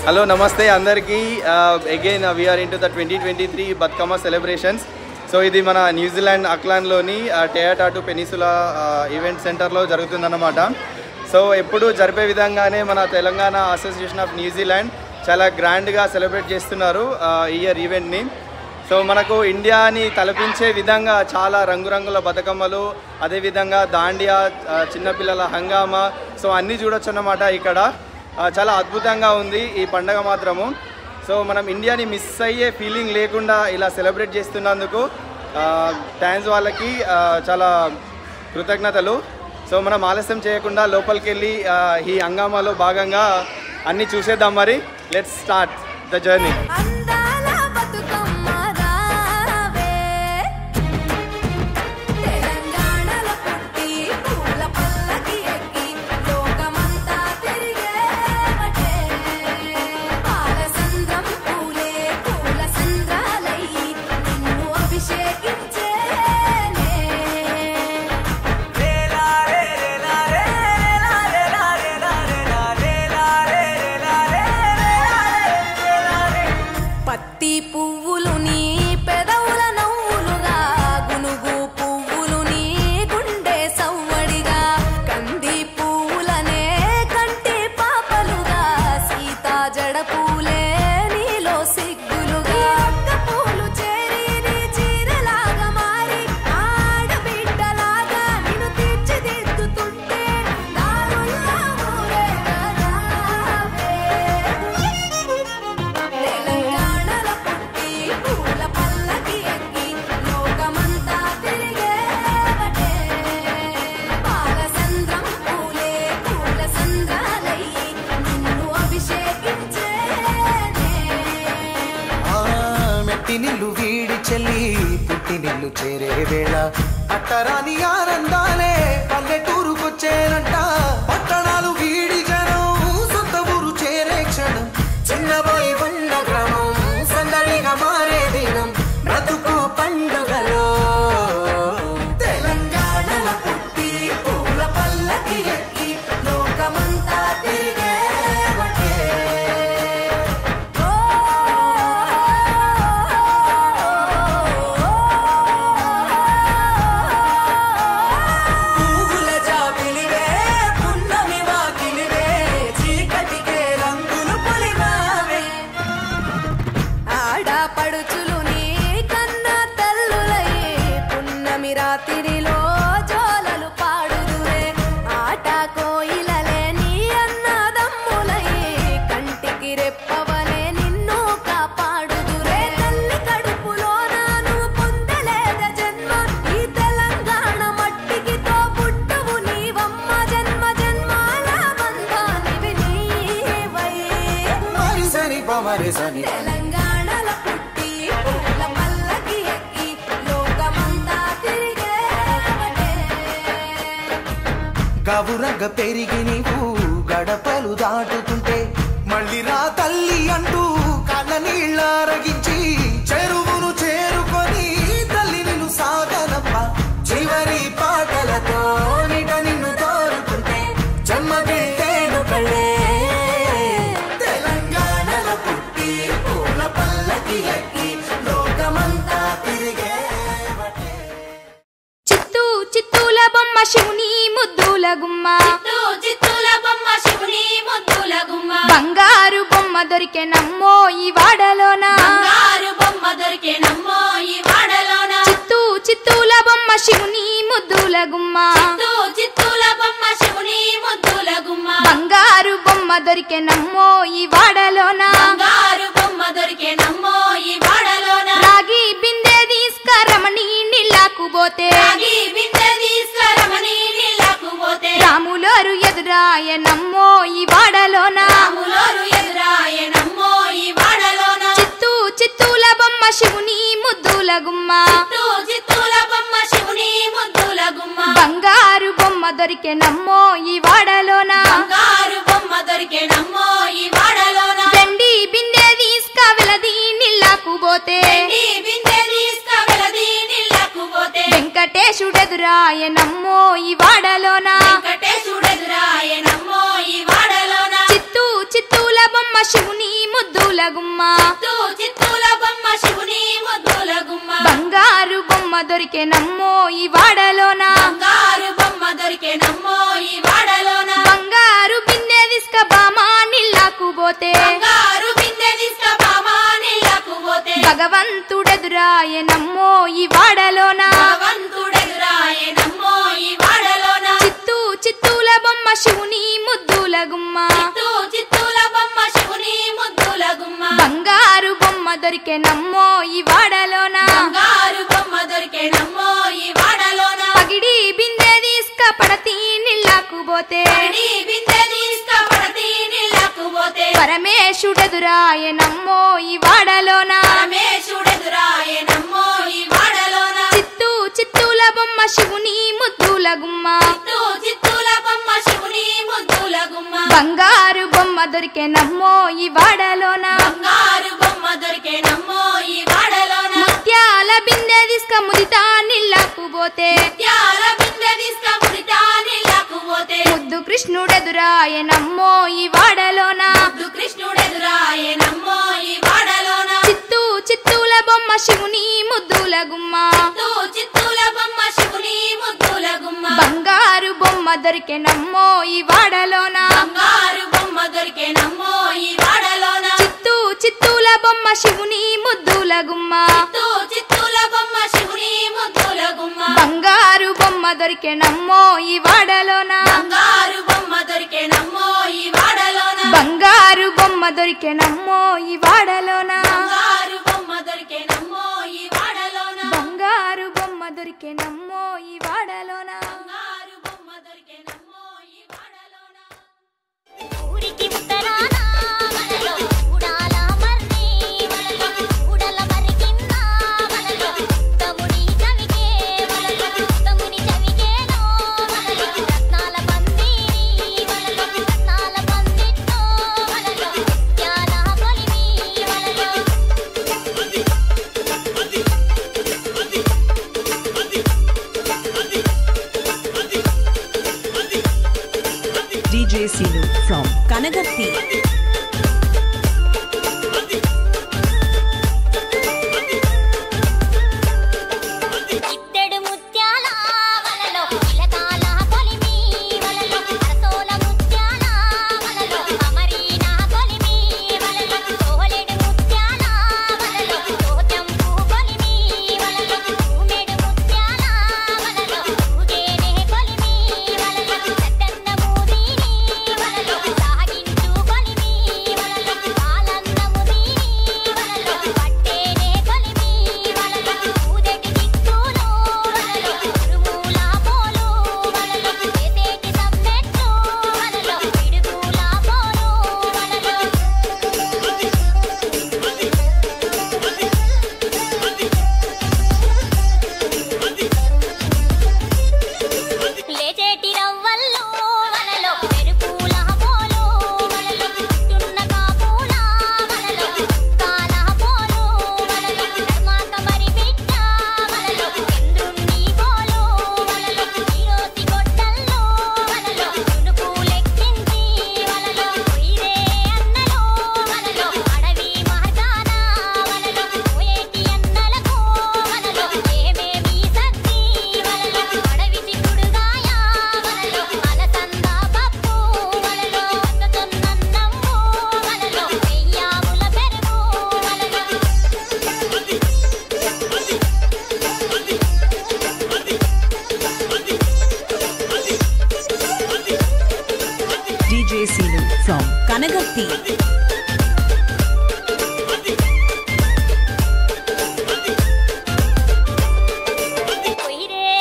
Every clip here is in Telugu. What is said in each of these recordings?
Hello, Namaste Andarki. Again, we are into the 2023 Batkama celebrations. So, this is New Zealand Auckland loni Teatatu Peninsula Event Center lo jarugutundannamata. So, eppudu jarpe vidhangane mana Telangana Association of New Zealand chala grand ga celebrate chestunnaru year event ni. So, manaku India ni talapinche vidhanga chala rangurangula batakamalu ade vidhanga dandiya chinna pillala hangama so anni chudachannamata ikkada. చాలా అద్భుతంగా ఉంది ఈ పండగ మాత్రము. సో మనం ఇండియాని మిస్ అయ్యే ఫీలింగ్ లేకుండా ఇలా సెలబ్రేట్ చేస్తున్నందుకు థ్యాంక్స్ వాళ్ళకి చాలా కృతజ్ఞతలు. సో మనం ఆలస్యం చేయకుండా లోపలికి వెళ్ళి ఈ హంగామాలో భాగంగా అన్నీ చూసేద్దాం. మరి లెట్స్ స్టార్ట్ ద జర్నీ. నిల్లు వీడి చెల్లి పుట్టి నిల్లు చేరే వేళ అట్టరాని ఆనందాలే పల్లెటూరుకొచ్చేనంట. పట్టణాలు వీడి జనం సొంత ఊరు చేరే క్షణం చిన్నబోయి బండ గ్రామం సందడిగా మారే దినం బ్రతుకు పండుగలో తెలంగాణల పుట్టి పూల పల్లకి ఎక్కి లోకమంతా తిరిగే రాత్రిలో జోలలు పాడుదురే ఆట కోయిలలే నీ అన్నదమ్ములై కంటికి రెప్పవలే నిన్ను కాపాడుదురే తల్లి కడుపులో నాను పొందలేద జన్మ ఈ తెలంగాణ మట్టికి తో పుట్టవు నీవమ్మ జన్మ జన్మాల బంధానివి నీవై మరిసని పమరిసని తెలంగాణల పుట్టి పూల పల్లకి ఎక్కి లోకమంతా గవురగ పెరిగి నీవు గడపలు దాటుతుంటే మళ్ళీ రా తల్లి అంటూ కళ్ళ నీళ్ళరగించి చెరువును చేరుకొని తల్లి నిన్ను సాగనప్ప చివరి పాటలతో నిట నిన్ను తోరుతుంటే జన్మగిట్టేను కళ్ళే తెలంగాణల పుట్టి పూల పల్లకి ఎక్కి లోకమంతా తిరిగే చిత్తూల బొమ్మ శివుని ముద్దుల గుమ్మ చిత్తూల బొమ్మ శివుని ముద్దుల గుమ్మ బంగారు బొమ్మ దొరికే నమ్మో ఈ వాడలోన బంగారు బొమ్మ దొరికే నమ్మో ఈ వాడలోన చిత్తూల బొమ్మ శివుని ముద్దుల గుమ్మ చిత్తూల బొమ్మ శివుని ముద్దుల గుమ్మ బంగారు బొమ్మ దొరికే నమ్మో ఈ వాడలోన బంగారు బొమ్మ దొరికే నమ్మో ఈ వాడలోన రాగి బిందె తీసుకరమణి నీళ్ళకు పోతే పోతే రాగి బిందె తీసుకురమని నీళ్ళకు పోతే రాములోరు ఎదురాయనమ్మో ఈ వాడలోన రాములోరు ఎదురాయనమ్మో ఈ వాడలోన చిత్తూల బొమ్మ శివుని ముద్దుల గుమ్మ చిత్తూల బొమ్మ శివుని ముద్దుల గుమ్మ బంగారు బొమ్మ దొరికెనమ్మో ఈ వాడలోన బంగారు బొమ్మ దొరికెనమ్మో ఈ వాడలోన వెండి బిందె తీసుక వెలది నీళ్ళకు పోతే బిందె తీసుకువెలది నీళ్ళకు పోతే వెంకటేశుడెదురాయనమ్మో ఈ వాడలోన వెంకటేశుడెదురాయనమ్మో ఈ వాడలోన చిత్తూల బొమ్మ శివుని ముద్దుల గుమ్మ చిత్తూల బొమ్మ శివుని ముద్దుల గుమ్మ బంగారు బొమ్మ దొరికెనమ్మో ఈ వాడలోన బంగారు బొమ్మ దొరికెనమ్మో ఈ వాడలోన బంగారు బిందె తీసుక బామా నీళ్ళకు పోతే బంగారు బిందె తీసుకుబామా నీళ్ళకు పోతే భగవంతుడెదురాయనమ్మో ఈ వాడలోన భగవంతుడెదురాయనమ్మో ఈ వాడలోన చిత్తూల బొమ్మ శివుని ముద్దుల గుమ్మ చిత్తూల బొమ్మ శివుని ముద్దుల గుమ్మ బంగారు బొమ్మ దొరికెనమ్మో ఈ వాడలోన బంగారు బొమ్మ దొరికెనమ్మో ఈ వాడలోన పగిడి బిందె తీసుక పడతి నీళ్ళకు పోతే పడి బిందె తీసుకుపడతి నీళ్ళకు పోతే పరమేశుడెదురాయనమ్మో ఈ వాడలోన పరమేశుడెదురాయనమ్మో ఈ వాడలోన చిత్తూల బొమ్మ శివుని ముద్దుల గుమ్మ చిత్తూల బొమ్మ శివుని ముద్దుల గుమ్మ బంగారు బొమ్మ దొరికెనమ్మో ఈ వాడలోన బంగారు బొమ్మ దొరికెనమ్మో ఈ వాడలోన ముత్యాల బిందె తీసుక ముదితా నీళ్ళకు పోతే ముత్యాల బిందె తీసుకుముడితా నీళ్ళకు పోతే ముద్దు కృష్ణుడెదురాయనమ్మో ఈ వాడలోన ముద్దు కృష్ణుడెదురాయనమ్మో ఈ వాడలోన చిత్తూల బొమ్మ శివుని ముద్దుల గుమ్మ చిత్తూల బొమ్మ శివుని ముద్దుల గుమ్మ బంగారు బొమ్మ దొరికెనమ్మో ఈ వాడలోన బంగారు బొమ్మ దొరికెనమ్మో ఈ వాడలోన చిత్తూల బొమ్మ శివుని ముద్దుల గుమ్మ చిత్తూల బొమ్మ శివుని ముద్దుల గుమ్మ బంగారు బొమ్మ దొరికెనమ్మో ఈ వాడలోన బంగారు బొమ్మ దొరికెనమ్మో ఈ వాడలోన బంగారు బొమ్మ దొరికెనమ్మో ఈ వాడలోన బంగారు బొమ్మ దొరికెనమ్మో ఈ వాడలోన బంగారు బొమ్మ దొరికెనమ్మో ఈ వాడలోన బంగారు బొమ్మ దొరికెనమ్మో ఈ వాడలోన ఊరికి ఉత్తరాన మనలో ఉడాల మర్రి మనలో ఉడల మర్రి కింద మనలో తముడి చవికే మనలో తముడి చవికేలో మనలో రత్నాల పందిరి మనలో రత్నాల పందిట్లో మనలో త్యాల కొలిమి మనలో DJ Sinu from Kanagatti. ఇత్తడి ముత్యాల వలలో ఇలకాల కొలిమి వలలో అరసోల ముత్యాల వలలో అమరీనా కొలిమి వలలో తోలెడు ముత్యాల వలలో తోచంపు కొలిమి వలలో ఉమెడు ముత్యాల వలలో ఊగేనే కొలిమి వలలో సత్తన్న మూదిని వలలో సాగించు కొలిమి వలలో పాలన్న ముదిని వలలో పట్టేనే కొలిమి వలలో ఊదటి దిక్కులో వలలో ఉరుముల పోలు వలలో చేసేటి సమ్మెట్లు వలలో పిడుగుల పోలు వలలో లేచేటి రవ్వల్లో వలలో మెరుపుల పోలు వలలో చుట్టున్న కాపుల వలలో కాల పోలు వలలో ధర్మాక మరి బిడ్డ వలలో చంద్రుణ్ణి పోలు వలలో నీరోసి గొడ్డల్లో వలలో తునుకు లెక్కించి వలలో కొయిరే అన్నలో వలలో అడవి మార్గాన వలలో పోయేటి అన్నలకు వలలో ఏమేమి సత్తి వలలో అడవి చిక్కుడుగాయ వలలో అలసంద పప్పు వలలో అత్తతొన్నన్నమ్ము వలలో వెయ్యాముల పెరుగు వలలో DJ Sinu from Kanagatti. కొయిరే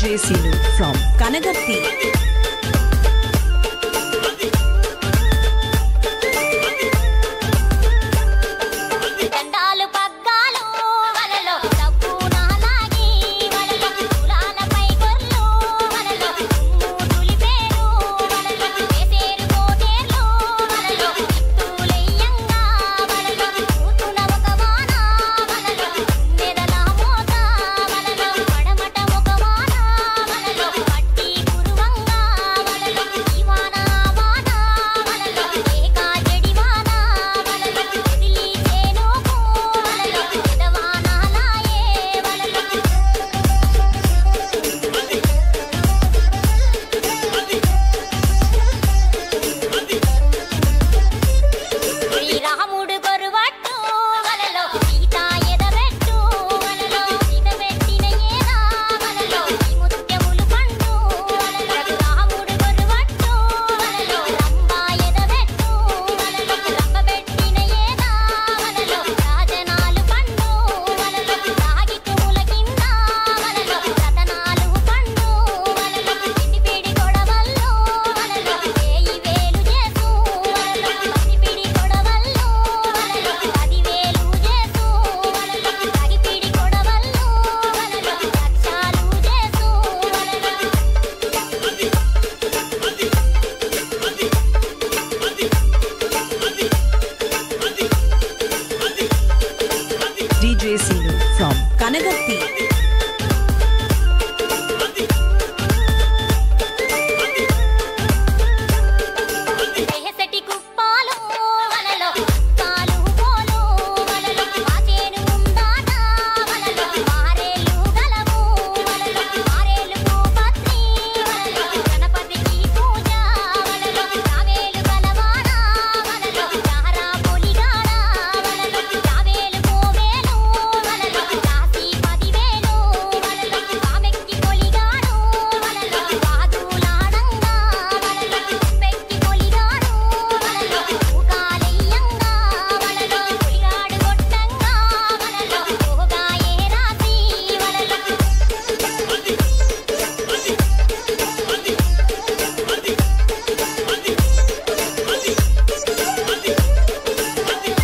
DJ Sinu from Kanagatti. DJ Sinu from Kanagatti.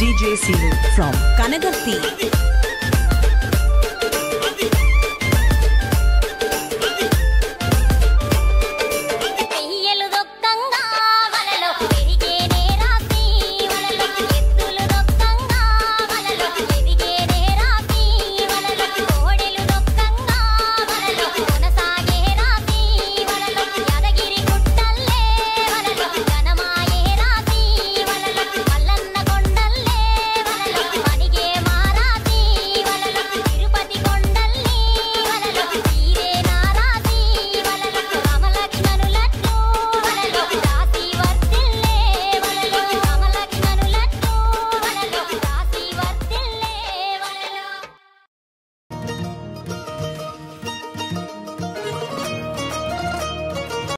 DJ Sinu from Kanagatti.